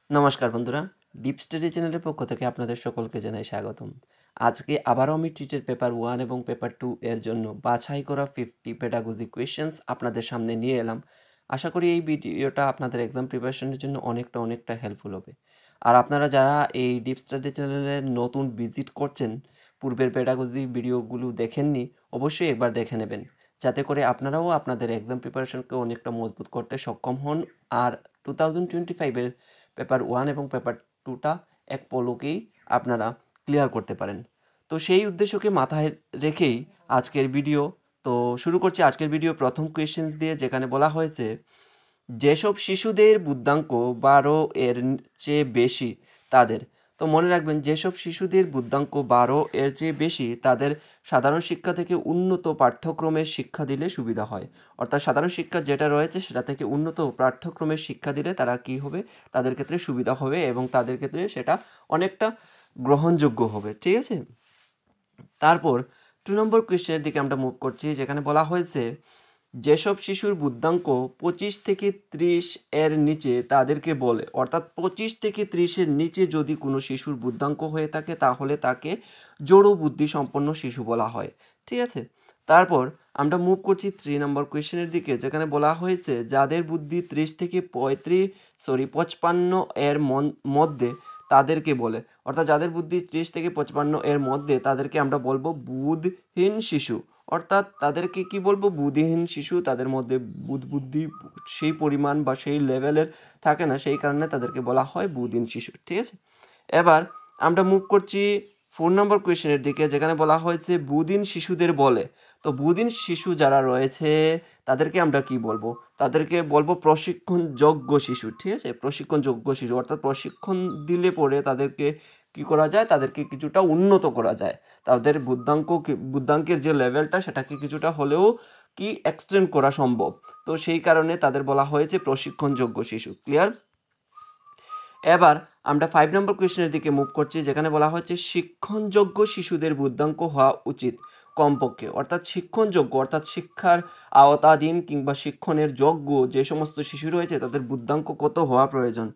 নমস্কার বন্ধুরা, deep study চ্যানেলের পক্ষ থেকে আপনাদের সকলকে জানাই স্বাগতম। আজকে আবারও আমি টিটের পেপার 1 এবং পেপার 2 এর জন্য বাছাই করা 50 পেডাগজি কোয়েশ্চেন্স আপনাদের সামনে নিয়ে এলাম। আশা করি এই ভিডিওটা আপনাদের এক্সাম প্রিপারেশনের জন্য অনেকটা হেল্পফুল হবে। আর আপনারা যারা এই ডিপ স্টাডি চ্যানেলের নতুন ভিজিট করছেন, পূর্বের পেডাগজি ভিডিওগুলো দেখেননি, অবশ্যই একবার দেখে নেবেন, যাতে করে আপনারাও আপনাদের এক্সাম প্রিপারেশনকে অনেকটা মজবুত করতে সক্ষম হন। আর 2025-এর পেপার 1 এবং পেপার 2টা এক পলকেই আপনারা ক্লিয়ার করতে পারেন। তো সেই উদ্দেশ্যকে মাথায় রেখেই আজকের ভিডিও। তো শুরু করছি আজকের ভিডিও প্রথম কোয়েশ্চেন্স দিয়ে, যেখানে বলা হয়েছে যেসব শিশুদের বুদ্ধাঙ্ক 12 এর চেয়ে বেশি তাদের, তো মনে রাখবেন যেসব শিশুদের বুদ্ধাঙ্ক 12 এর চেয়ে বেশি তাদের সাধারণ শিক্ষা থেকে উন্নত পাঠ্যক্রমের শিক্ষা দিলে সুবিধা হয়। অর্থাৎ সাধারণ শিক্ষা যেটা রয়েছে সেটা থেকে উন্নত পাঠ্যক্রমের শিক্ষা দিলে তারা কি হবে, তাদের ক্ষেত্রে সুবিধা হবে এবং তাদের ক্ষেত্রে সেটা অনেকটা গ্রহণযোগ্য হবে। ঠিক আছে, তারপর 2 নম্বর কোয়েশ্চেনের দিকে আমরা মুভ করছি, যেখানে বলা হয়েছে যেসব শিশুর বুদ্ধাঙ্ক 25 থেকে 30 এর নিচে তাদেরকে বলে। অর্থাৎ 25 থেকে 30-এর নিচে যদি কোনো শিশুর বুদ্ধাঙ্ক হয়ে থাকে তাহলে তাকে জড়ো বুদ্ধি সম্পন্ন শিশু বলা হয়। ঠিক আছে, তারপর আমরা মুভ করছি 3 নম্বর কোয়েশ্চেনের দিকে, যেখানে বলা হয়েছে যাদের বুদ্ধি 30 থেকে 55 এর মধ্যে তাদেরকে বলে। অর্থাৎ যাদের বুদ্ধি 30 থেকে 55 এর মধ্যে তাদেরকে আমরা বলবো বুদ্ধিহীন শিশু। অর্থাৎ তাদেরকে কি বলবো, বুদ্ধিহীন শিশু। তাদের মধ্যে বুদ্ধি সেই পরিমাণ বা সেই লেভেলের থাকে না, সেই কারণে তাদেরকে বলা হয় বুদ্ধিহীন শিশু। ঠিক আছে, এবার আমরা মুভ করছি 4 নম্বর কোয়েশ্চেনের দিকে, যেখানে বলা হয়েছে বুদ্ধিহীন শিশুদের বলে। তো বুদ্ধিহীন শিশু যারা রয়েছে তাদেরকে আমরা কি বলবো, তাদেরকে বলবো প্রশিক্ষণযোগ্য শিশু। ঠিক আছে, প্রশিক্ষণযোগ্য শিশু অর্থাৎ প্রশিক্ষণ দিলে পরে তাদেরকে কি করা যায়, তাদেরকে কিছুটা উন্নত করা যায়। তাদের বুদ্ধাঙ্কের যে লেভেলটা সেটাকে কিছুটা হলেও কি এক্সটেন্ড করা সম্ভব। তো সেই কারণে তাদের বলা হয়েছে প্রশিক্ষণযোগ্য শিশু। ক্লিয়ার? এবার আমরা 5 নম্বর কোয়েশ্চেনের দিকে মুভ করছি, যেখানে বলা হচ্ছে শিক্ষণযোগ্য শিশুদের বুদ্ধাঙ্ক হওয়া উচিত কমপক্ষে। অর্থাৎ শিক্ষণযোগ্য অর্থাৎ শিক্ষার আওতাধীন কিংবা শিক্ষণের যোগ্য যে সমস্ত শিশু রয়েছে তাদের বুদ্ধাঙ্ক কত হওয়া প্রয়োজন,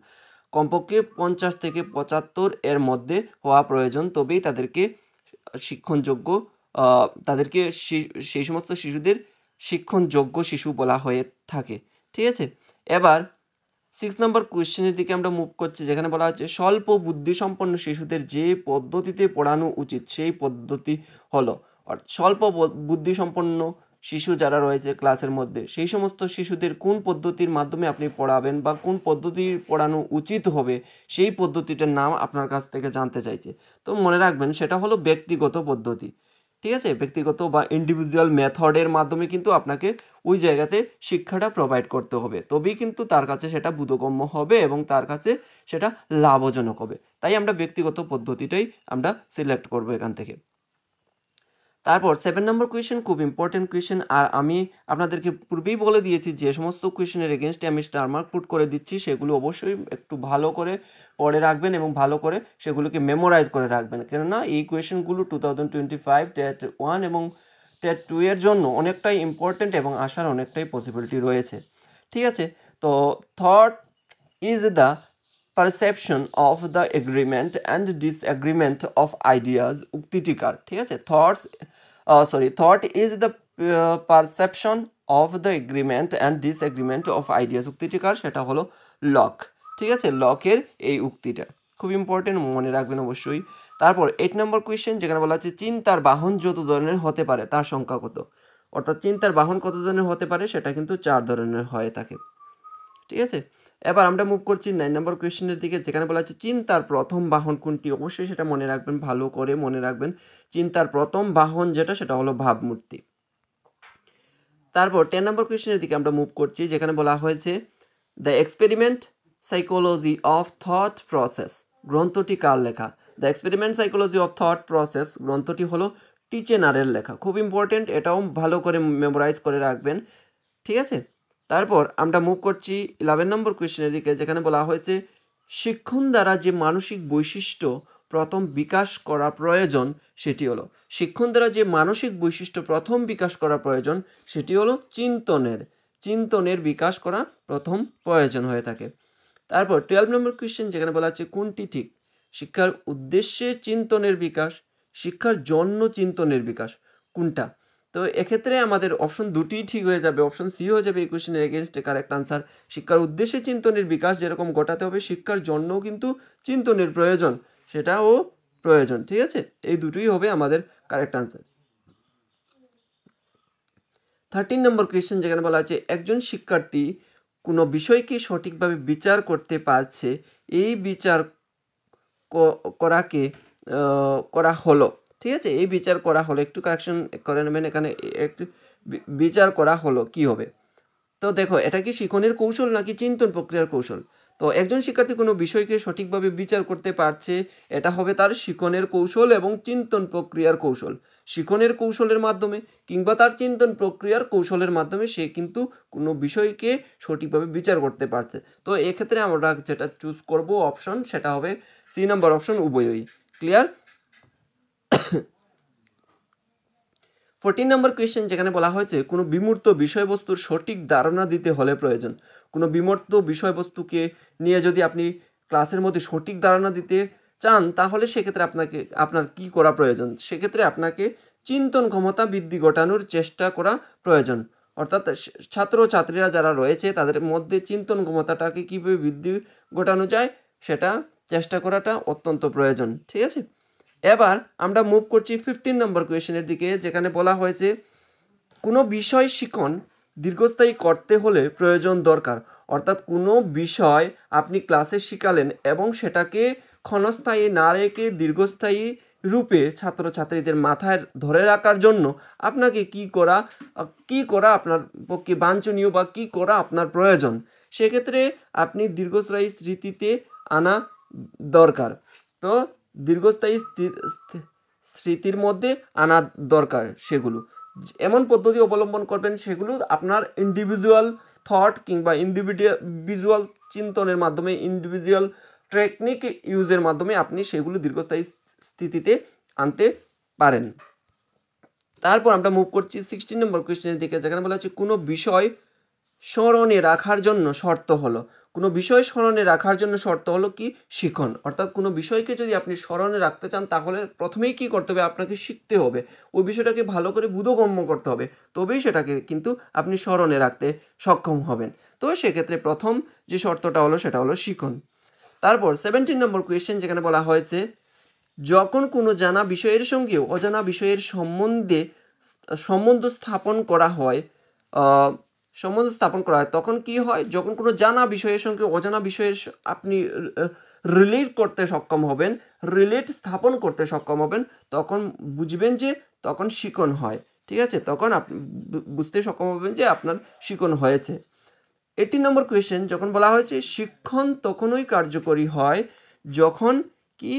কমপক্ষে 50 থেকে 75 এর মধ্যে হওয়া প্রয়োজন, তবেই তাদেরকে শিক্ষণযোগ্য, তাদেরকে সেই সমস্ত শিশুদের শিক্ষণযোগ্য শিশু বলা হয়ে থাকে। ঠিক আছে, এবার 6 নম্বর কোয়েশ্চেনের দিকে আমরা মুভ করছি, যেখানে বলা হচ্ছে স্বল্প বুদ্ধিসম্পন্ন শিশুদের যে পদ্ধতিতে পড়ানো উচিত সেই পদ্ধতি হলো। স্বল্প বুদ্ধিসম্পন্ন শিশু যারা রয়েছে ক্লাসের মধ্যে সেই সমস্ত শিশুদের কোন পদ্ধতির মাধ্যমে আপনি পড়াবেন বা কোন পদ্ধতি পড়ানো উচিত হবে সেই পদ্ধতিটার নাম আপনার কাছ থেকে জানতে চাইছে। তো মনে রাখবেন সেটা হলো ব্যক্তিগত পদ্ধতি। ঠিক আছে, ব্যক্তিগত বা ইন্ডিভিজুয়াল মেথডের মাধ্যমে কিন্তু আপনাকে ওই জায়গাতে শিক্ষাটা প্রোভাইড করতে হবে, তবেই কিন্তু তার কাছে সেটা বোধগম্য হবে এবং তার কাছে সেটা লাভজনক হবে। তাই আমরা ব্যক্তিগত পদ্ধতিটাই আমরা সিলেক্ট করব এখান থেকে। তারপর 7 নম্বর কোয়েশ্চেন খুব ইম্পর্টেন্ট কোয়েশ্চেন, আর আমি আপনাদেরকে পূর্বেই বলে দিয়েছি যে সমস্ত কোয়েশ্চেনের এগেনস্টে আমি স্টার মার্ক পুট করে দিচ্ছি, সেগুলো অবশ্যই একটু ভালো করে পড়ে রাখবেন এবং ভালো করে সেগুলোকে মেমোরাইজ করে রাখবেন, কেননা এই কোয়েশ্চেনগুলো 2025 টেট 1 এবং টেট 2 এর জন্য অনেকটাই ইম্পর্টেন্ট এবং আসার অনেকটাই পসিবিলিটি রয়েছে। ঠিক আছে, তো thought is the perception of the agreement and disagreement of ideas উক্তিটিকার। ঠিক আছে, thought is the perception of the agreement and disagreement of ideas উক্তিটিকার, সেটা হলো লক। ঠিক আছে, লকের এই উক্তিটা খুব ইম্পর্টেন্ট, মনে রাখবেন অবশ্যই। তারপর 8 নম্বর কোয়েশ্চেন, যেখানে বলা হচ্ছে চিন্তার বাহন যত ধরনের হতে পারে তার সংখ্যা কত। অর্থাৎ চিন্তার বাহন কত ধরনের হতে পারে, সেটা কিন্তু 4 ধরনের হয়ে থাকে। ঠিক আছে, এবার আমরা মুভ করছি 9 নম্বর কোয়েশ্চেনের দিকে, যেখানে বলা হচ্ছে চিন্তার প্রথম বাহন কোনটি। অবশ্যই সেটা মনে রাখবেন, ভালো করে মনে রাখবেন। চিন্তার প্রথম বাহন যেটা সেটা হলো ভাবমূর্তি। তারপর 10 নম্বর কোয়েশ্চেনের দিকে আমরা মুভ করছি, যেখানে বলা হয়েছে the experiment psychology of thought process গ্রন্থটি কার লেখা। The experiment psychology of thought process গ্রন্থটি হলো টিচেনারের লেখা। খুব ইম্পর্টেন্ট, এটাও ভালো করে মেমোরাইজ করে রাখবেন। ঠিক আছে, তারপর আমরা মুভ করছি 11 নম্বর কোয়েশ্চেনের দিকে, যেখানে বলা হয়েছে শিক্ষণ দ্বারা যে মানসিক বৈশিষ্ট্য প্রথম বিকাশ করা প্রয়োজন সেটি হলো। শিক্ষণ দ্বারা যে মানসিক বৈশিষ্ট্য প্রথম বিকাশ করা প্রয়োজন সেটি হলো চিন্তনের বিকাশ করা প্রথম প্রয়োজন হয়ে থাকে। তারপর 12 নম্বর কোয়েশ্চেন যেখানে বলা আছে কোনটি ঠিক, শিক্ষার উদ্দেশ্যে চিন্তনের বিকাশ, শিক্ষার জন্য চিন্তনের বিকাশ, কোনটা? তো এক্ষেত্রে আমাদের অপশন দুটিই ঠিক হয়ে যাবে, অপশন সি হয়ে যাবে এই কোয়েশ্চেনের এগেনস্টে কারেক্ট আনসার। শিক্ষার উদ্দেশ্যে চিন্তনের বিকাশ যেরকম ঘটাতে হবে, শিক্ষার জন্যও কিন্তু চিন্তনের প্রয়োজন, সেটাও প্রয়োজন, ঠিক আছে? এই দুটোই হবে আমাদের কারেক্ট আনসার। 13 নম্বর কোয়েশ্চেন যেখানে বলা আছে একজন শিক্ষার্থী কোনো বিষয়কে সঠিকভাবে বিচার করতে পারছে, এই বিচার করাকে করা হলো, ঠিক আছে? এই বিচার করা হলো, একটু কারেকশন করে নেবেন এখানে, একটু বিচার করা হলো কি হবে? তো দেখো, এটা কি শিখনের কৌশল নাকি চিন্তন প্রক্রিয়ার কৌশল? তো একজন শিক্ষার্থী কোনো বিষয়কে সঠিকভাবে বিচার করতে পারছে, এটা হবে তার শিখনের কৌশল এবং চিন্তন প্রক্রিয়ার কৌশল। শিখনের কৌশলের মাধ্যমে কিংবা তার চিন্তন প্রক্রিয়ার কৌশলের মাধ্যমে সে কিন্তু কোনো বিষয়কে সঠিকভাবে বিচার করতে পারছে। তো এক্ষেত্রে আমরা যেটা চুজ করব অপশন, সেটা হবে সি নাম্বার অপশন, উভয়ই। ক্লিয়ার? 14 নম্বর কোয়েশ্চেন যেখানে বলা হয়েছে কোনো বিমূর্ত বিষয়বস্তুর সঠিক ধারণা দিতে হলে প্রয়োজন। কোনো বিমূর্ত বিষয়বস্তুকে নিয়ে যদি আপনি ক্লাসের মধ্যে সঠিক ধারণা দিতে চান, তাহলে সেক্ষেত্রে আপনার কি করা প্রয়োজন? সেক্ষেত্রে আপনাকে চিন্তন ক্ষমতা বৃদ্ধি ঘটানোর চেষ্টা করা প্রয়োজন। অর্থাৎ ছাত্রছাত্রীরা যারা রয়েছে তাদের মধ্যে চিন্তন ক্ষমতাটাকে কীভাবে বৃদ্ধি ঘটানো যায় সেটা চেষ্টা করাটা অত্যন্ত প্রয়োজন, ঠিক আছে? এবার আমরা মুভ করছি 15 নম্বর কোয়েশ্চেনের দিকে, যেখানে বলা হয়েছে কোনো বিষয় শিখন দীর্ঘস্থায়ী করতে হলে প্রয়োজন দরকার। অর্থাৎ কোনো বিষয় আপনি ক্লাসে শিখালেন এবং সেটাকে ক্ষণস্থায়ী না রেখে দীর্ঘস্থায়ী রূপে ছাত্রছাত্রীদের মাথায় ধরে রাখার জন্য আপনাকে কি করা আপনার পক্ষে বাঞ্ছনীয় বা কি করা আপনার প্রয়োজন, সেক্ষেত্রে আপনি দীর্ঘস্থায়ী স্মৃতিতে আনা দরকার। তো দীর্ঘস্থায়ী স্মৃতির মধ্যে আনা দরকার সেগুলো। এমন পদ্ধতি অবলম্বন করবেন সেগুলো আপনার ইন্ডিভিজুয়াল থট কিংবা ইন্ডিভিজুয়াল চিন্তনের মাধ্যমে, ইন্ডিভিজুয়াল টেকনিক ইউজের মাধ্যমে আপনি সেগুলো দীর্ঘস্থায়ী স্থিতিতে আনতে পারেন। তারপর আমরা মুভ করছি 16 নম্বর কোয়েশ্চেনের দিকে, যেখানে বলা হচ্ছে কোনো বিষয় স্মরণে রাখার জন্য শর্ত হলো। কোনো বিষয় স্মরণে রাখার জন্য শর্ত হলো কি? শিখন। অর্থাৎ কোনো বিষয়কে যদি আপনি স্মরণে রাখতে চান তাহলে প্রথমেই কি করতে হবে? আপনাকে শিখতে হবে, ওই বিষয়টাকে ভালো করে বোধগম্য করতে হবে, তবেই সেটাকে কিন্তু আপনি স্মরণে রাখতে সক্ষম হবেন। তো সেক্ষেত্রে প্রথম যে শর্তটা হলো সেটা হলো শিখন। তারপর 17 নম্বর কোয়েশ্চেন যেখানে বলা হয়েছে যখন কোনো জানা বিষয়ের সঙ্গে অজানা বিষয়ের সম্বন্ধ স্থাপন করা হয় তখন কি হয়? যখন কোনো জানা বিষয়ের সঙ্গে অজানা বিষয়ের আপনি রিলেট করতে সক্ষম হবেন, রিলেট স্থাপন করতে সক্ষম হবেন, তখন বুঝবেন যে তখন শিখন হয়, ঠিক আছে? তখন আপনি বুঝতে সক্ষম হবেন যে আপনার শিখন হয়েছে। 18 নম্বর কোয়েশ্চেন যখন বলা হয়েছে শিক্ষণ তখনই কার্যকরী হয় যখন কি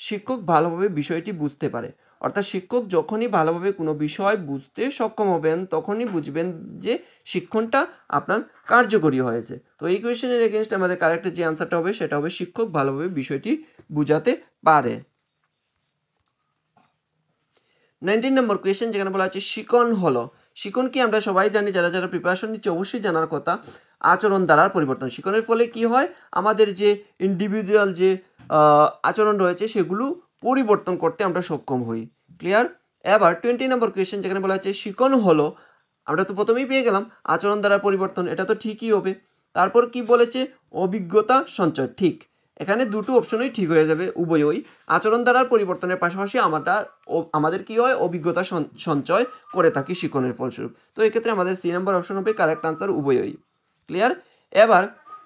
শিক্ষক ভালোভাবে বিষয়টি বুঝতে পারে। অর্থাৎ শিক্ষক যখনই ভালোভাবে কোনো বিষয় বুঝতে সক্ষম হবেন তখনই বুঝবেন যে শিক্ষণটা আপনার কার্যকরী হয়েছে। তো এই কোয়েশ্চেনের এগেনস্টে আমাদের কারেক্ট যে আনসারটা হবে সেটা হবে শিক্ষক ভালোভাবে বিষয়টি বুঝাতে পারে। 19 নম্বর কোয়েশ্চেন যেখানে বলা হচ্ছে শিখন হলো, শিখন কি আমরা সবাই জানি, যারা প্রিপারেশন নিচ্ছে অবশ্যই জানার কথা, আচরণ দ্বারার পরিবর্তন। শিখনের ফলে কি হয়? আমাদের যে ইন্ডিভিজুয়াল যে আচরণ রয়েছে সেগুলো পরিবর্তন করতে আমরা সক্ষম হই। ক্লিয়ার? এবার 20 নম্বর কোয়েশ্চেন যেখানে বলা হচ্ছে শিখন হলো, আমরা তো প্রথমেই পেয়ে গেলাম আচরণ দ্বারা পরিবর্তন, এটা তো ঠিকই হবে। তারপর কি বলেছে? অভিজ্ঞতা সঞ্চয়। ঠিক, এখানে দুটো অপশনই ঠিক হয়ে যাবে, উভয়ই। আচরণ দ্বারার পরিবর্তনের পাশাপাশি আমাদের কি হয়? অভিজ্ঞতা সঞ্চয় করে থাকি শিখনের ফলস্বরূপ। তো এক্ষেত্রে আমাদের সি নাম্বার অপশন হবে কারেক্ট আনসার, উভয়ই। ক্লিয়ার? এবার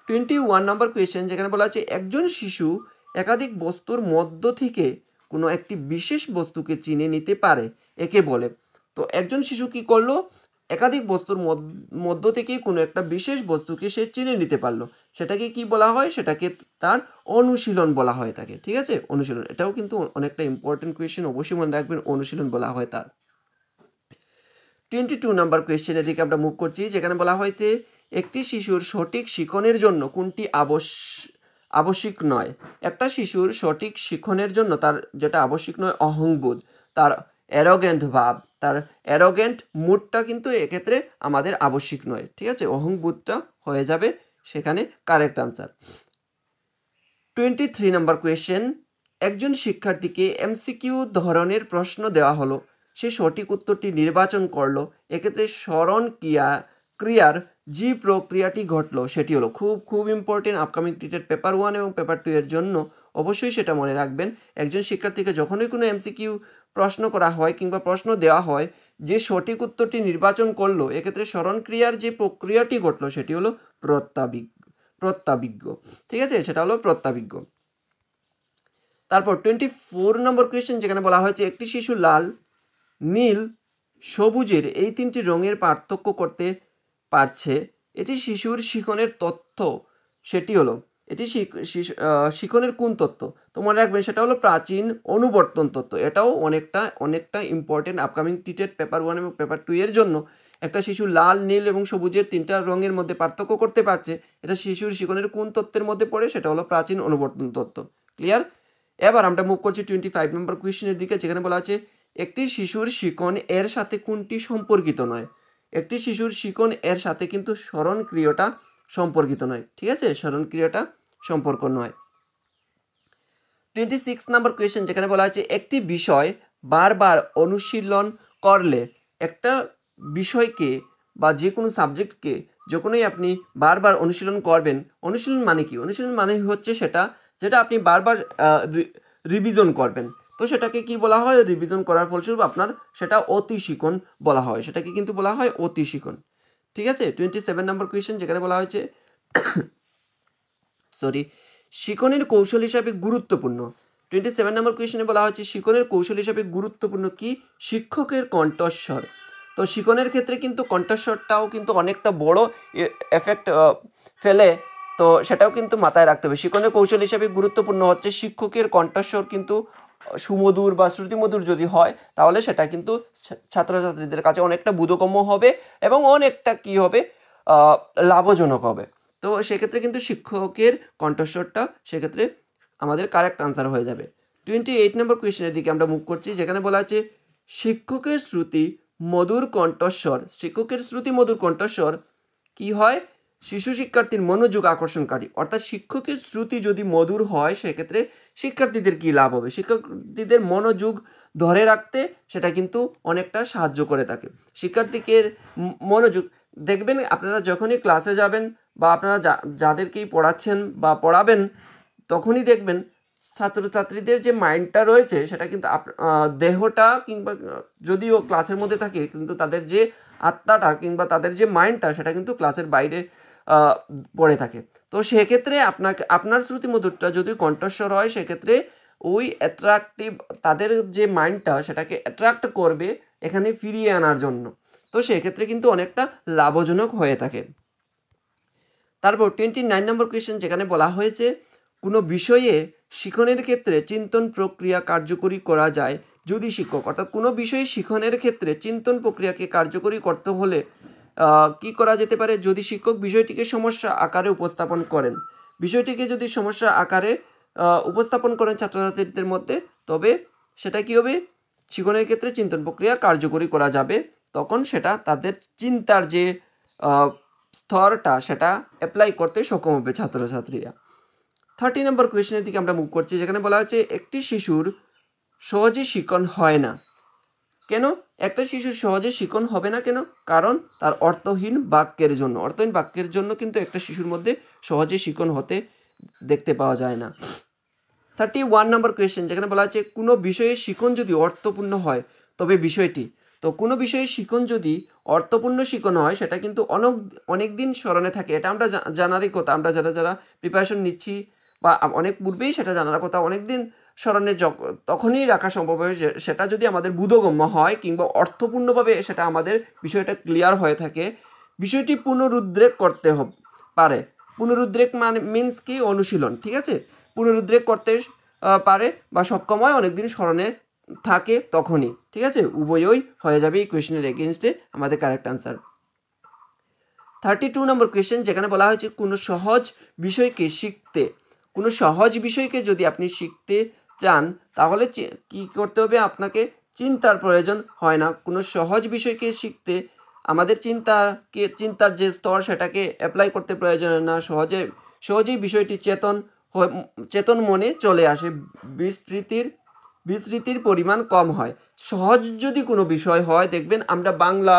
21 নম্বর কোয়েশ্চেন যেখানে বলা আছে একজন শিশু একাধিক বস্তুর মধ্য থেকে কোনো একটি বিশেষ বস্তুকে চিনে নিতে পারে, একে বলে। তো একজন শিশু কি করলো? একাধিক বস্তুর মধ্য থেকে কোনো একটা বিশেষ বস্তুকে সে চিনে নিতে পারলো, সেটাকে কি বলা হয়? সেটাকে তার অনুশীলন বলা হয় থাকে, ঠিক আছে? অনুশীলন, এটাও কিন্তু অনেকটা ইম্পর্টেন্ট কোয়েশ্চেন, অবশ্যই মনে রাখবেন, অনুশীলন বলা হয় তার। 22 নম্বর কোয়েশ্চেনের দিকে আমরা মুভ করছি, যেখানে বলা হয়েছে একটি শিশুর সঠিক শিখনের জন্য কোনটি আবশ্যিক নয়। একটা শিশুর সঠিক শিখনের জন্য তার যেটা আবশ্যিক নয়, অহংবোধ, তার অ্যারোগেন্ট ভাব, তার অ্যারোগেন্ট মুডটা কিন্তু এক্ষেত্রে আমাদের আবশ্যিক নয়, ঠিক আছে? অহংবোধটা হয়ে যাবে সেখানে কারেক্ট আনসার। 23 নম্বর কোয়েশ্চেন, একজন শিক্ষার্থীকে এমসিকিউ ধরনের প্রশ্ন দেওয়া হলো, সে সঠিক উত্তরটি নির্বাচন করলো, এক্ষেত্রে স্মরণ ক্রিয়ার যে প্রক্রিয়াটি ঘটলো সেটি হলো। খুব ইম্পর্টেন্ট আপকামিং টিটেড পেপার 1 এবং পেপার 2 এর জন্য অবশ্যই সেটা মনে রাখবেন। একজন শিক্ষার্থীকে যখনই কোনো এমসিকিউ প্রশ্ন করা হয় কিংবা প্রশ্ন দেওয়া হয়, যে সঠিক উত্তরটি নির্বাচন করলো, এক্ষেত্রে স্মরণ ক্রিয়ার যে প্রক্রিয়াটি ঘটলো সেটি হলো প্রত্যাবিজ্ঞ। ঠিক আছে, সেটা হলো প্রত্যাবিজ্ঞ। তারপর 24 নম্বর কোয়েশ্চেন, যেখানে বলা হয়েছে একটি শিশু লাল, নীল, সবুজের এই তিনটি রঙের পার্থক্য করতে পারছে, এটি শিশুর শিখনের তথ্য, সেটি হলো, এটি শিখনের কোন তত্ত্ব? তো মনে রাখবেন সেটা হলো প্রাচীন অনুবর্তন তত্ত্ব। এটাও অনেকটা ইম্পর্টেন্ট আপকামিং টিটেড পেপার 1 এবং পেপার 2 এর জন্য। একটা শিশু লাল, নীল এবং সবুজের তিনটা রঙের মধ্যে পার্থক্য করতে পারছে, এটা শিশুর শিখনের কোন তত্ত্বের মধ্যে পড়ে? সেটা হলো প্রাচীন অনুবর্তন তত্ত্ব। ক্লিয়ার? এবার আমরা মুভ করছি 25 নম্বর কোয়েশ্চেনের দিকে, যেখানে বলা আছে একটি শিশুর শিখন এর সাথে কোনটি সম্পর্কিত নয়? একটি শিশুর শিখন এর সাথে কিন্তু স্মরণ ক্রিয়াটা সম্পর্কিত নয়। ঠিক আছে, স্মরণ ক্রিয়াটা সম্পর্ক নয়। 26 নম্বর কোয়েশ্চেন, যেখানে বলা আছে একটি বিষয় বারবার অনুশীলন করলে, একটা বিষয়কে বা যে কোনো সাবজেক্টকে যখনই আপনি বারবার অনুশীলন করবেন, অনুশীলন মানে কি? অনুশীলন মানে হচ্ছে সেটা যেটা আপনি বারবার রিভিশন করবেন। তো সেটাকে কি বলা হয়? রিভিশন করার ফলস্বরূপ আপনার সেটা অতি শিখন বলা হয়, সেটাকে কিন্তু বলা হয় অতি শিখন। ঠিক আছে, 27 নম্বর কোয়েশ্চেন, যেখানে বলা হয়েছে শিখনের কৌশল হিসাবে গুরুত্বপূর্ণ। 27 নম্বর কোয়েশ্চেনে বলা হচ্ছে শিখনের কৌশল হিসাবে গুরুত্বপূর্ণ কি? শিক্ষকের কণ্ঠস্বর। তো শিখনের ক্ষেত্রে কিন্তু কণ্ঠস্বরটাও কিন্তু অনেকটা বড় এফেক্ট ফেলে, তো সেটাও কিন্তু মাথায় রাখতে হবে। শিখনের কৌশল হিসাবে গুরুত্বপূর্ণ হচ্ছে শিক্ষকের কণ্ঠস্বর কিন্তু সুমধুর বা শ্রুতিমধুর যদি হয়, তাহলে সেটা কিন্তু ছাত্রছাত্রীদের কাছে অনেকটা বোধগম্য হবে এবং অনেকটা কি হবে, লাভজনক হবে। তো সেক্ষেত্রে কিন্তু শিক্ষকের কণ্ঠস্বরটা সেক্ষেত্রে আমাদের কারেক্ট আনসার হয়ে যাবে। 28 নম্বর কোয়েশ্চেনের দিকে আমরা মুভ করছি, যেখানে বলা আছে শিক্ষকের শ্রুতি মধুর কণ্ঠস্বর। শিক্ষকের শ্রুতি মধুর কণ্ঠস্বর কি হয়? শিশু শিক্ষার্থীর মনোযোগ আকর্ষণকারী। অর্থাৎ শিক্ষকের শ্রুতি যদি মধুর হয়, সেক্ষেত্রে শিক্ষার্থীদের কি লাভ হবে? শিক্ষার্থীদের মনোযোগ ধরে রাখতে সেটা কিন্তু অনেকটা সাহায্য করে থাকে। শিক্ষার্থীদের মনোযোগ, দেখবেন আপনারা যখনই ক্লাসে যাবেন বা আপনারা যাদেরকেই পড়াচ্ছেন বা পড়াবেন, তখনই দেখবেন ছাত্রছাত্রীদের যে মাইন্ডটা রয়েছে সেটা কিন্তু দেহটা কিংবা যদিও ক্লাসের মধ্যে থাকে, কিন্তু তাদের যে আত্মাটা কিংবা তাদের যে মাইন্ডটা সেটা কিন্তু ক্লাসের বাইরে পড়ে থাকে। তো সেক্ষেত্রে আপনার শ্রুতিমধুরটা যদি কণ্ঠস্বর হয়, সেক্ষেত্রে ওই অ্যাট্রাকটিভ তাদের যে মাইন্ডটা সেটাকে অ্যাট্রাক্ট করবে এখানে ফিরিয়ে আনার জন্য। তো সেক্ষেত্রে কিন্তু অনেকটা লাভজনক হয়ে থাকে। তারপর 29 নম্বর কোয়েশ্চেন, যেখানে বলা হয়েছে কোনো বিষয়ে শিখনের ক্ষেত্রে চিন্তন প্রক্রিয়া কার্যকরী করা যায় যদি শিক্ষক, অর্থাৎ কোনো বিষয়ে শিখনের ক্ষেত্রে চিন্তন প্রক্রিয়াকে কার্যকরী করতে হলে কি করা যেতে পারে? যদি শিক্ষক বিষয়টিকে সমস্যা আকারে উপস্থাপন করেন, বিষয়টিকে যদি সমস্যা আকারে উপস্থাপন করেন ছাত্রছাত্রীদের মধ্যে, তবে সেটা কি হবে? শিখনের ক্ষেত্রে চিন্তন প্রক্রিয়া কার্যকরী করা যাবে। তখন সেটা তাদের চিন্তার যে স্তরটা সেটা অ্যাপ্লাই করতে সক্ষম হবে ছাত্রছাত্রীরা। 30 নম্বর কোয়েশ্চেনের দিকে আমরা মুভ করছি, যেখানে বলা হচ্ছে একটি শিশুর সহজে শিখন হয় না কেন? একটা শিশুর সহজে শিখন হবে না কেন? কারণ তার অর্থহীন বাক্যের জন্য। অর্থহীন বাক্যের জন্য কিন্তু একটা শিশুর মধ্যে সহজে শিখন হতে দেখতে পাওয়া যায় না। 31 নম্বর কোয়েশ্চেন, যেখানে বলা আছে কোনো বিষয়ে শিখন যদি অর্থপূর্ণ হয় তবে বিষয়টি। তো কোনো বিষয়ে শিখন যদি অর্থপূর্ণ শিখন হয়, সেটা কিন্তু অনেক দিন স্মরণে থাকে। এটা আমরা জানারই কথা, আমরা যারা প্রিপারেশন নিচ্ছি বা অনেক পূর্বেই সেটা জানার কথা। অনেক দিন স্মরণে তখনই রাখা সম্ভব হয় সেটা যদি আমাদের বোধগম্য হয় কিংবা অর্থপূর্ণভাবে সেটা আমাদের বিষয়টা ক্লিয়ার হয়ে থাকে। বিষয়টি পুনরুদ্রেক করতে পারে। পুনরুদ্রেক মানে মিন্স কি? অনুশীলন। ঠিক আছে, পুনরুদ্রেক করতে পারে বা সক্ষম হয়, অনেকদিন স্মরণে থাকে তখনই। ঠিক আছে, উভয়ই হয়ে যাবে এই কোয়েশ্চেনের এগেইনস্টে আমাদের কারেক্ট আনসার। 32 নম্বর কোয়েশ্চেন, যেখানে বলা হয়েছে কোনো সহজ বিষয়কে যদি আপনি শিখতে চান, তাহলে কি করতে হবে? আপনাকে চিন্তার প্রয়োজন হয় না। কোনো সহজ বিষয়কে শিখতে আমাদের চিন্তার যে স্তর সেটাকে অ্যাপ্লাই করতে প্রয়োজন হয় না। সহজেই বিষয়টি চেতন চেতন মনে চলে আসে, বিস্মৃতির পরিমাণ কম হয়। সহজ যদি কোনো বিষয় হয়, দেখবেন আমরা বাংলা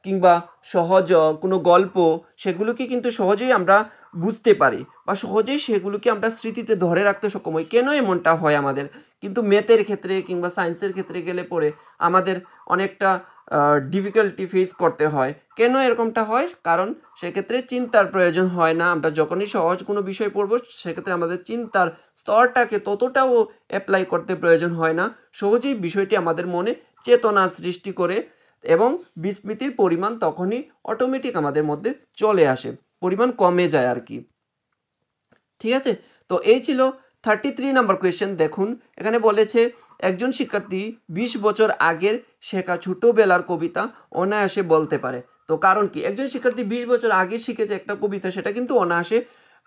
কিংবা সহজ কোনো গল্প, সেগুলোকে কিন্তু সহজেই আমরা বুঝতে পারি বা সহজেই সেগুলোকে আমরা স্মৃতিতে ধরে রাখতে সক্ষম হই। কেন এমনটা হয় আমাদের? কিন্তু ম্যাথের ক্ষেত্রে কিংবা সায়েন্সের ক্ষেত্রে গেলে পরে আমাদের অনেকটা ডিফিকাল্টি ফেস করতে হয়। কেন এরকমটা হয়? কারণ সেক্ষেত্রে চিন্তার প্রয়োজন হয় না। আমরা যখনই সহজ কোনো বিষয় পড়ব, সেক্ষেত্রে আমাদের চিন্তার স্তরটাকে ততটাও অ্যাপ্লাই করতে প্রয়োজন হয় না। সহজেই বিষয়টি আমাদের মনে চেতনা সৃষ্টি করে এবং বিস্মৃতির পরিমাণ তখনই অটোমেটিক আমাদের মধ্যে চলে আসে, পরিমাণ কমে যায় আর কি। ঠিক আছে, তো এই ছিল 33 নম্বর কোয়েশ্চেন। দেখুন এখানে বলেছে একজন শিক্ষার্থী 20 বছর আগের শেখা ছোটবেলার কবিতা অনায়াসে বলতে পারে। তো কারণ কি? একজন শিক্ষার্থী 20 বছর আগে শিখেছে একটা কবিতা, সেটা কিন্তু অনায়াসে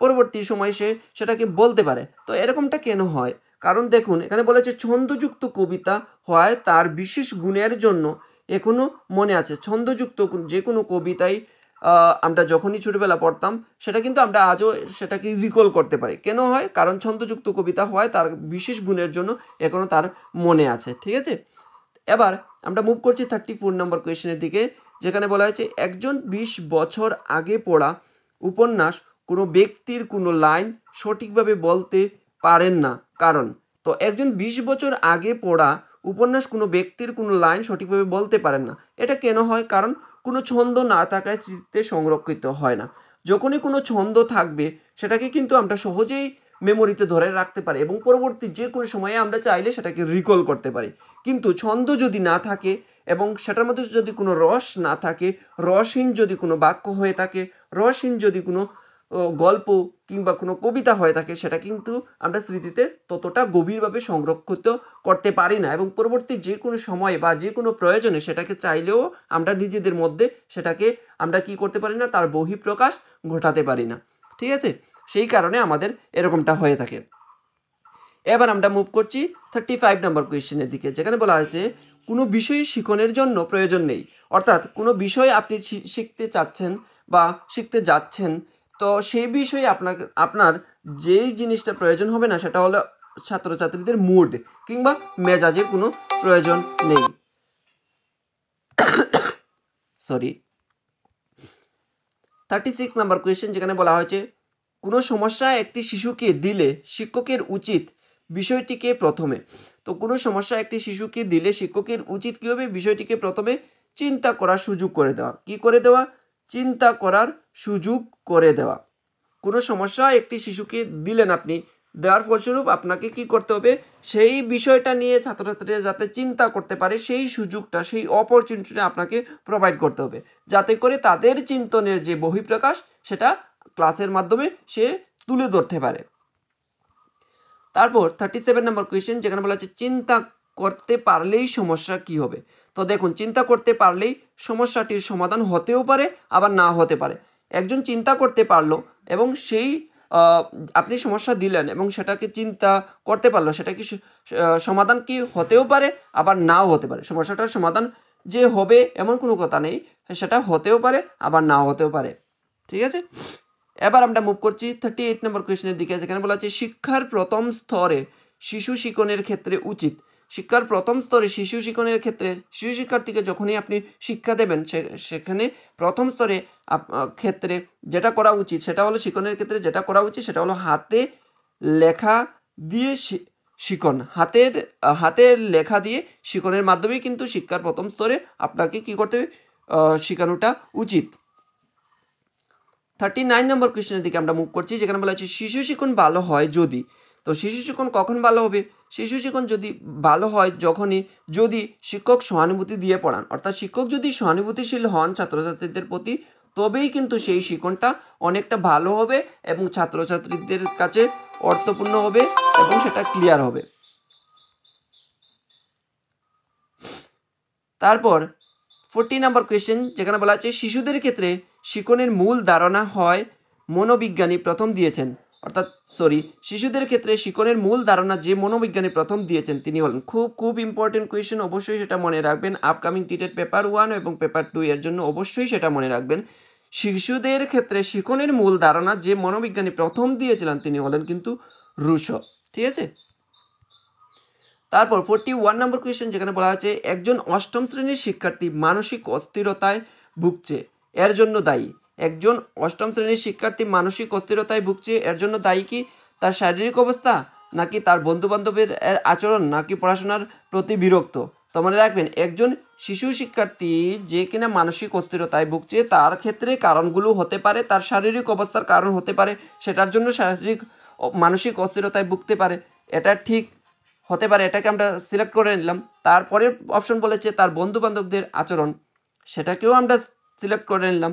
পরবর্তী সময় সে সেটাকে বলতে পারে। তো এরকমটা কেন হয়? কারণ দেখুন এখানে বলেছে ছন্দযুক্ত কবিতা হয় তার বিশেষ গুণের জন্য এখনো মনে আছে। ছন্দযুক্ত যে কোনো কবিতাই আমরা যখনই ছোটবেলা পড়তাম, সেটা কিন্তু আমরা আজও সেটাকে রিকল করতে পারি। কেন হয়? কারণ ছন্দযুক্ত কবিতা হয় তার বিশেষ গুণের জন্য এখনো তার মনে আছে। ঠিক আছে, এবার আমরা মুভ করছি 34 নম্বর কোয়েশ্চেনের দিকে, যেখানে বলা হয়েছে একজন 20 বছর আগে পড়া উপন্যাস কোনো ব্যক্তির কোনো লাইন সঠিকভাবে বলতে পারেন না। কারণ তো একজন 20 বছর আগে পড়া উপন্যাস কোনো ব্যক্তির কোনো লাইন সঠিকভাবে বলতে পারেন না। এটা কেন হয়? কারণ কোনো ছন্দ না থাকায় স্মৃতিতে সংরক্ষিত হয় না। যখনই কোনো ছন্দ থাকবে, সেটাকে কিন্তু আমরা সহজেই মেমোরিতে ধরে রাখতে পারি এবং পরবর্তী যে কোনো সময়ে আমরা চাইলে সেটাকে রিকল করতে পারি। কিন্তু ছন্দ যদি না থাকে এবং সেটার মধ্যে যদি কোনো রস না থাকে, রসহীন যদি কোনো বাক্য হয়ে থাকে, রসহীন যদি কোনো গল্প কিংবা কোনো কবিতা হয়ে থাকে, সেটা কিন্তু আমরা স্মৃতিতে ততটা গভীরভাবে সংরক্ষিত করতে পারি না এবং পরবর্তী যে কোনো সময় বা যে কোনো প্রয়োজনে সেটাকে চাইলেও আমরা নিজেদের মধ্যে সেটাকে আমরা কি করতে পারি না, তার বহিঃপ্রকাশ ঘটাতে পারি না। ঠিক আছে, সেই কারণে আমাদের এরকমটা হয়ে থাকে। এবার আমরা মুভ করছি 35 নম্বর কোয়েশ্চেনের দিকে, যেখানে বলা হয়েছে কোনো বিষয় শিখনের জন্য প্রয়োজন নেই। অর্থাৎ কোনো বিষয় আপনি শিখতে চাচ্ছেন বা শিখতে যাচ্ছেন, তো সেই বিষয়ে আপনার যেই জিনিসটা প্রয়োজন হবে না, সেটা হলো ছাত্রছাত্রীদের মুড কিংবা মেজাজের কোনো প্রয়োজন নেই। সরি, 36 নম্বর কোয়েশ্চেন, যেখানে বলা হয়েছে কোনো সমস্যা একটি শিশুকে দিলে শিক্ষকের উচিত বিষয়টিকে প্রথমে, তো কোনো সমস্যা একটি শিশুকে দিলে শিক্ষকের উচিত কী হবে? বিষয়টিকে প্রথমে চিন্তা করার সুযোগ করে দেওয়া। কি করে দেওয়া? চিন্তা করার সুযোগ করে দেওয়া। কোনো সমস্যা একটি শিশুকে দিলেন আপনি, দেওয়ার ফলস্বরূপ আপনাকে কি করতে হবে? সেই বিষয়টা নিয়ে ছাত্রছাত্রীরা যাতে চিন্তা করতে পারে, সেই সুযোগটা, সেই অপরচুনিটিটা আপনাকে প্রোভাইড করতে হবে, যাতে করে তাদের চিন্তনের যে বহিঃপ্রকাশ সেটা ক্লাসের মাধ্যমে সে তুলে ধরতে পারে। তারপর 37 নম্বর কোয়েশ্চেন, যেখানে বলা হচ্ছে চিন্তা করতে পারলেই সমস্যা কি হবে? তো দেখুন, চিন্তা করতে পারলেই সমস্যাটির সমাধান হতেও পারে আবার না হতে পারে। একজন চিন্তা করতে পারলো এবং সেই আপনি সমস্যা দিলেন এবং সেটাকে চিন্তা করতে পারলো, সেটা কি সমাধান কি হতেও পারে আবার নাও হতে পারে। সমস্যাটার সমাধান যে হবে এমন কোনো কথা নেই, সেটা হতেও পারে আবার নাও হতেও পারে। ঠিক আছে, এবার আমরা মুভ করছি 38 নম্বর কোয়েশ্চেনের দিকে, যেখানে বলা হচ্ছে শিক্ষার প্রথম স্তরে শিশু শিক্ষণের ক্ষেত্রে উচিত। শিক্ষার প্রথম স্তরে শিশু শিক্ষণের ক্ষেত্রে শিশু শিক্ষার্থীকে যখনই আপনি শিক্ষা দেবেন, সেখানে প্রথম স্তরে ক্ষেত্রে যেটা করা উচিত সেটা হলো, শিক্ষণের ক্ষেত্রে যেটা করা উচিত সেটা হলো হাতে লেখা দিয়ে শিখন। হাতের লেখা দিয়ে শিখনের মাধ্যমেই কিন্তু শিক্ষার প্রথম স্তরে আপনাকে কি করতে হবে? শেখানোটা উচিত। 39 নম্বর কোয়েশ্চেনের দিকে আমরা মুভ করছি, যেখানে বলা হচ্ছে শিশু শিক্ষণ ভালো হয় যদি। তো শিশু শিক্ষণ কখন ভালো হবে? শিশু শিক্ষণ যদি ভালো হয় যদি শিক্ষক সহানুভূতি দিয়ে পড়ান, অর্থাৎ শিক্ষক যদি সহানুভূতিশীল হন ছাত্রছাত্রীদের প্রতি, তবেই কিন্তু সেই শিক্ষণটা অনেকটা ভালো হবে এবং ছাত্রছাত্রীদের কাছে অর্থপূর্ণ হবে এবং সেটা ক্লিয়ার হবে। তারপর 40 নম্বর কোয়েশ্চেন, যেখানে বলা আছে শিশুদের ক্ষেত্রে শিক্ষণের মূল ধারণা হয় মনোবিজ্ঞানী প্রথম দিয়েছেন। শিশুদের ক্ষেত্রে শিক্ষণের মূল ধারণা যে মনোবিজ্ঞানী প্রথম দিয়েছেন তিনি হলেন। খুব ইম্পর্টেন্ট কোয়েশ্চেন, অবশ্যই সেটা মনে রাখবেন। আপকামিং টিটেড পেপার 1 এবং পেপার 2 এর জন্য অবশ্যই সেটা মনে রাখবেন। শিশুদের ক্ষেত্রে শিখনের মূল ধারণা যে মনোবিজ্ঞানী প্রথম দিয়েছিলেন তিনি হলেন কিন্তু রুশো। ঠিক আছে, তারপর 41 নম্বর কোয়েশ্চেন, যেখানে বলা আছে একজন অষ্টম শ্রেণীর শিক্ষার্থী মানসিক অস্থিরতায় ভুগছে, এর জন্য দায়ী। একজন অষ্টম শ্রেণীর শিক্ষার্থী মানসিক অস্থিরতায় ভুগছে, এর জন্য দায়ী কি তার শারীরিক অবস্থা, নাকি তার বন্ধুবান্ধবের আচরণ, নাকি পড়াশোনার প্রতি বিরক্ত? তো মনে রাখবেন, একজন শিশু শিক্ষার্থী যে কিনা মানসিক অস্থিরতায় ভুগছে তার ক্ষেত্রে কারণগুলো হতে পারে, তার শারীরিক অবস্থার কারণ হতে পারে, সেটার জন্য মানসিক অস্থিরতায় ভুগতে পারে, এটা ঠিক হতে পারে, এটাকে আমরা সিলেক্ট করে নিলাম। তারপরের অপশন বলেছে তার বন্ধু বান্ধবদের আচরণ, সেটাকেও আমরা সিলেক্ট করে নিলাম।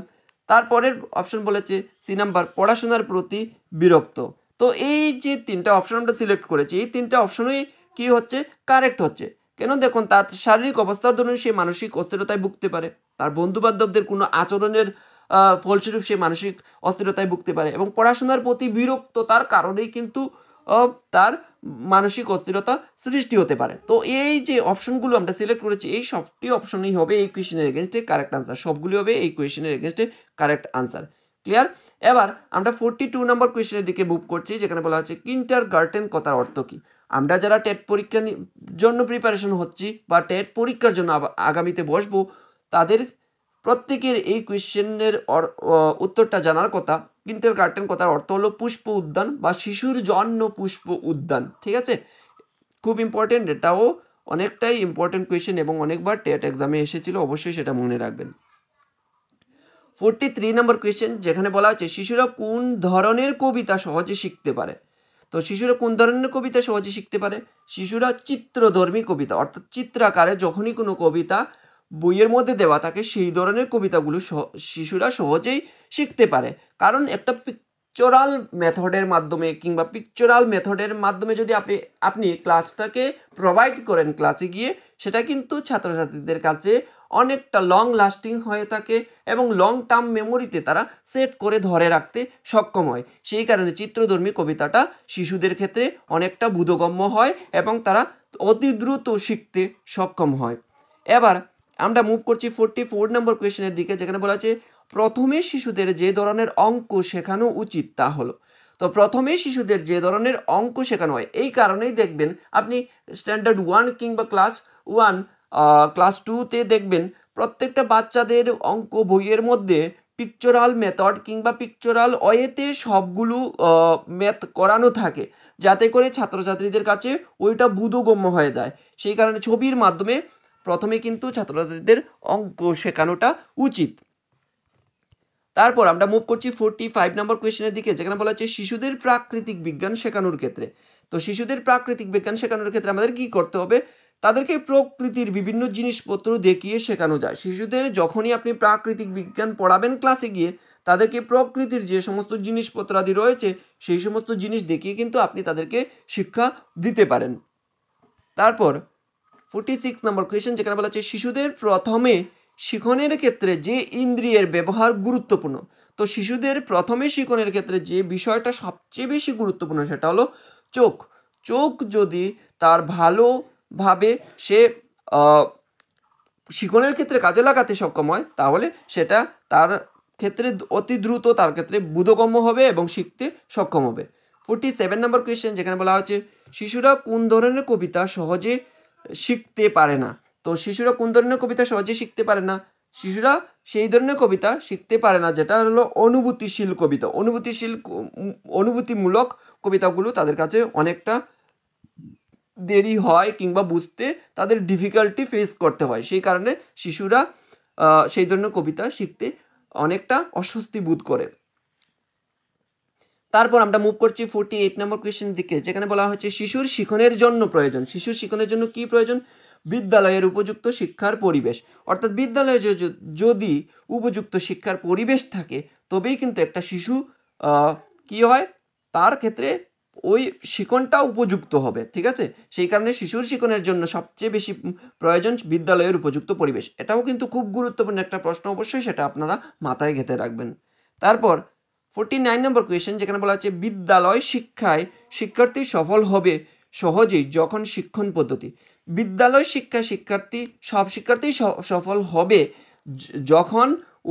তারপরের অপশন বলেছে সি নাম্বার পড়াশোনার প্রতি বিরক্ত। তো এই যে তিনটা অপশন আমরা সিলেক্ট করেছি, এই তিনটা অপশনই কি হচ্ছে, কারেক্ট হচ্ছে। কেন, দেখুন তার শারীরিক অবস্থার দরুন সে মানসিক অস্থিরতায় ভুগতে পারে, তার বন্ধু বান্ধবদের কোনো আচরণের ফলস্বরূপ সে মানসিক অস্থিরতায় ভুগতে পারে, এবং পড়াশোনার প্রতি বিরক্ততার কারণেই কিন্তু তার মানসিক অস্থিরতা সৃষ্টি হতে পারে। তো এই যে অপশনগুলো আমরা সিলেক্ট করেছি, এই সবটি অপশনই হবে এই কোয়েশ্চেনের এগেনস্টে কারেক্ট আনসার, সবগুলি হবে এই কোয়েশ্চেনের এগেনস্টে কারেক্ট আনসার। ক্লিয়ার? এবার আমরা 42 নম্বর কোয়েশ্চেনের দিকে মুভ করছি, যেখানে বলা হচ্ছে কিন্ডারগার্টেন কথার অর্থ কি? আমরা যারা টেট পরীক্ষার জন্য প্রিপারেশন হচ্ছি বা টেট পরীক্ষার জন্য আগামীতে বসবো, তাদের প্রত্যেকের এই কোয়েশ্চেনের উত্তরটা জানার কথা। কিন্ডারগার্টেন কথার অর্থ হলো পুষ্প উদ্যান বা শিশুর জন্য পুষ্প উদ্যান। ঠিক আছে, খুব ইম্পর্টেন্ট, এটাও অনেকটাই ইম্পর্টেন্ট কোয়েশ্চেন এবং অনেকবার টেট এক্সামে এসেছিল, অবশ্যই সেটা মনে রাখবেন। 43 নম্বর কোয়েশ্চেন, যেখানে বলা হচ্ছে শিশুরা কোন ধরনের কবিতা সহজে শিখতে পারে? তো শিশুরা কোন ধরনের কবিতা সহজে শিখতে পারে? শিশুরা চিত্রধর্মী কবিতা, অর্থাৎ চিত্রাকারে যখনই কোনো কবিতা বইয়ের মধ্যে দেওয়া থাকে সেই ধরনের কবিতাগুলো শিশুরা সহজেই শিখতে পারে। কারণ একটা পিকচারাল মেথডের মাধ্যমে কিংবা পিকচারাল মেথডের মাধ্যমে যদি আপনি ক্লাসটাকে প্রোভাইড করেন ক্লাসে গিয়ে, সেটা কিন্তু ছাত্রছাত্রীদের কাছে অনেকটা লং লাস্টিং হয়ে থাকে এবং লং টার্ম মেমোরিতে তারা সেট করে ধরে রাখতে সক্ষম হয়। সেই কারণে চিত্রধর্মী কবিতাটা শিশুদের ক্ষেত্রে অনেকটা বোধগম্য হয় এবং তারা অতি দ্রুত শিখতে সক্ষম হয়। এবার আমরা মুভ করছি 44 নম্বর কোয়েশ্চেনের দিকে, যেখানে বলা আছে প্রথমে শিশুদের যে ধরনের অঙ্ক শেখানো উচিত তা হলো। তো প্রথমে শিশুদের যে ধরনের অঙ্ক শেখানো হয়, এই কারণেই দেখবেন আপনি স্ট্যান্ডার্ড 1 কিংবা ক্লাস 1 ক্লাস 2তে দেখবেন প্রত্যেকটা বাচ্চাদের অঙ্ক বইয়ের মধ্যে পিকচারাল মেথড কিংবা পিকচারাল ওয়েতে সবগুলো ম্যাথ করানো থাকে, যাতে করে ছাত্রছাত্রীদের কাছে ওইটা বোধগম্য হয়ে যায়। সেই কারণে ছবির মাধ্যমে প্রথমে কিন্তু ছাত্রছাত্রীদের অঙ্ক শেখানোটা উচিত। তারপর আমরা মুভ করছি 45 নম্বর কোয়েশ্চেনের দিকে, যেখানে বলা হচ্ছে শিশুদের প্রাকৃতিক বিজ্ঞান শেখানোর ক্ষেত্রে। তো শিশুদের প্রাকৃতিক বিজ্ঞান শেখানোর ক্ষেত্রে আমাদের কি করতে হবে? তাদেরকে প্রকৃতির বিভিন্ন জিনিসপত্র দেখিয়ে শেখানো যায়। শিশুদের যখনই আপনি প্রাকৃতিক বিজ্ঞান পড়াবেন ক্লাসে গিয়ে, তাদেরকে প্রকৃতির যে সমস্ত জিনিসপত্র আদি রয়েছে সেই সমস্ত জিনিস দেখিয়ে কিন্তু আপনি তাদেরকে শিক্ষা দিতে পারেন। তারপর 46 নম্বর কোয়েশ্চেন, যেখানে বলা হচ্ছে শিশুদের প্রথমে শিখনের ক্ষেত্রে যে ইন্দ্রিয়ের ব্যবহার গুরুত্বপূর্ণ। তো শিশুদের প্রথমে শিখনের ক্ষেত্রে যে বিষয়টা সবচেয়ে বেশি গুরুত্বপূর্ণ সেটা হলো চোখ। চোখ যদি তার ভালোভাবে সে শিখনের ক্ষেত্রে কাজে লাগাতে সক্ষম হয়, তাহলে সেটা তার ক্ষেত্রে অতি দ্রুত তার ক্ষেত্রে বোধগম্য হবে এবং শিখতে সক্ষম হবে। 47 নম্বর কোয়েশ্চেন, যেখানে বলা হচ্ছে শিশুরা কোন ধরনের কবিতা সহজে শিখতে পারে না। তো শিশুরা কোন ধরনের কবিতা সহজে শিখতে পারে না? শিশুরা সেই ধরনের কবিতা শিখতে পারে না যেটা হলো অনুভূতিশীল কবিতা। অনুভূতিমূলক কবিতাগুলো তাদের কাছে অনেকটা দেরি হয় কিংবা বুঝতে তাদের ডিফিকাল্টি ফেস করতে হয়। সেই কারণে শিশুরা সেই ধরনের কবিতা শিখতে অনেকটা অস্বস্তি বোধ করে। তারপর আমরা মুভ করছি 48 নম্বর কোয়েশ্চেনের দিকে, যেখানে বলা হচ্ছে শিশুর শিখনের জন্য প্রয়োজন। শিশুর শিখনের জন্য কি প্রয়োজন? বিদ্যালয়ের উপযুক্ত শিক্ষার পরিবেশ। অর্থাৎ বিদ্যালয়ে যদি উপযুক্ত শিক্ষার পরিবেশ থাকে, তবেই কিন্তু একটা শিশু কি হয়, তার ক্ষেত্রে ওই শিখনটা উপযুক্ত হবে। ঠিক আছে, সেই কারণে শিশুর শিখনের জন্য সবচেয়ে বেশি প্রয়োজন বিদ্যালয়ের উপযুক্ত পরিবেশ। এটাও কিন্তু খুব গুরুত্বপূর্ণ একটা প্রশ্ন, অবশ্যই সেটা আপনারা মাথায় গেঁথে রাখবেন। তারপর 49 নম্বর কোয়েশ্চেন, যেখানে বলা হচ্ছে বিদ্যালয় শিক্ষায় শিক্ষার্থী সফল হবে সহজেই যখন শিক্ষণ পদ্ধতি। বিদ্যালয় শিক্ষায় সব শিক্ষার্থী সফল হবে যখন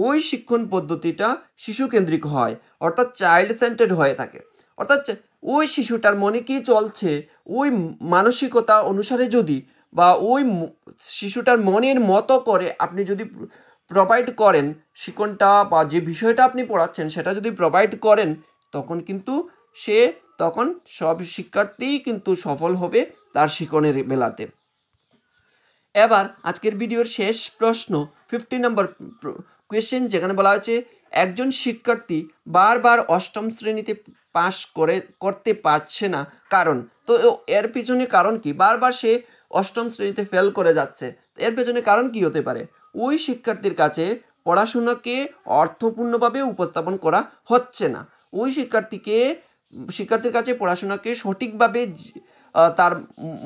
ওই শিক্ষণ পদ্ধতিটা শিশুকেন্দ্রিক হয়, অর্থাৎ চাইল্ড সেন্টার্ড হয়ে থাকে। অর্থাৎ ওই শিশুটার মনে কি চলছে ওই মানসিকতা অনুসারে যদি বা ওই শিশুটার মনের মতো করে আপনি যদি প্রোভাইড করেন শিক্ষণটা বা যে বিষয়টা আপনি পড়াচ্ছেন সেটা যদি প্রোভাইড করেন, তখন কিন্তু তখন সব শিক্ষার্থীই কিন্তু সফল হবে তার শিক্ষণের বেলাতে। এবার আজকের ভিডিওর শেষ প্রশ্ন 50 নম্বর কোয়েশ্চেন, যেখানে বলা হয়েছে একজন শিক্ষার্থী বারবার অষ্টম শ্রেণীতে পাশ করতে পারছে না, কারণ। তো এর পিছনে কারণ কি? বারবার সে অষ্টম শ্রেণীতে ফেল করে যাচ্ছে, এর পেছনে কারণ কি হতে পারে? ওই শিক্ষার্থীর কাছে পড়াশোনাকে অর্থপূর্ণভাবে উপস্থাপন করা হচ্ছে না। ওই শিক্ষার্থীর কাছে পড়াশোনাকে সঠিকভাবে তার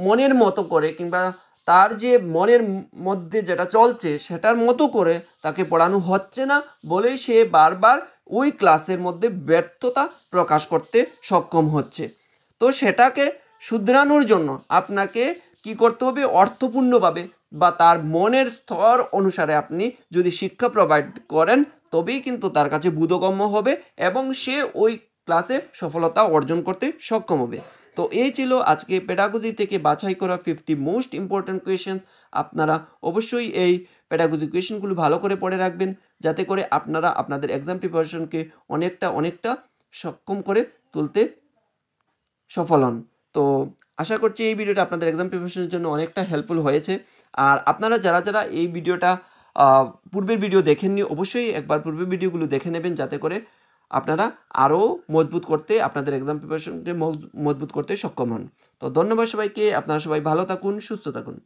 মনের মতো করে কিংবা তার যে মনের মধ্যে যেটা চলছে সেটার মতো করে তাকে পড়ানো হচ্ছে না বলেই সে বারবার ওই ক্লাসের মধ্যে ব্যর্থতা প্রকাশ করতে সক্ষম হচ্ছে। তো সেটাকে শুধরানোর জন্য আপনাকে কি করতে হবে? অর্থপূর্ণভাবে বা তার মনের স্তর অনুসারে আপনি যদি শিক্ষা প্রোভাইড করেন, তবেই কিন্তু তার কাছে বোধগম্য হবে এবং সে ওই ক্লাসে সফলতা অর্জন করতে সক্ষম হবে। তো এই ছিল আজকে পেডাগজি থেকে বাছাই করা 50 মোস্ট ইম্পর্ট্যান্ট কোয়েশ্চেন্স। আপনারা অবশ্যই এই পেডাগজি কোয়েশ্চেনগুলো ভালো করে পড়ে রাখবেন, যাতে করে আপনারা আপনাদের এক্সাম প্রিপারেশনকে অনেকটা সক্ষম করে তুলতে সফল হন। তো আশা করছি এই ভিডিওটা আপনাদের এক্সাম প্রিপারেশনের জন্য অনেকটা হেল্পফুল হয়েছে। আর আপনারা যারা এই ভিডিওটা পূর্বের ভিডিও দেখেননি, অবশ্যই একবার পূর্বের ভিডিওগুলো দেখে নেবেন, যাতে করে আপনারা আরও আপনাদের এক্সাম প্রিপারেশনকে মজবুত করতে সক্ষম হন। তো ধন্যবাদ সবাইকে। আপনারা সবাই ভালো থাকুন, সুস্থ থাকুন।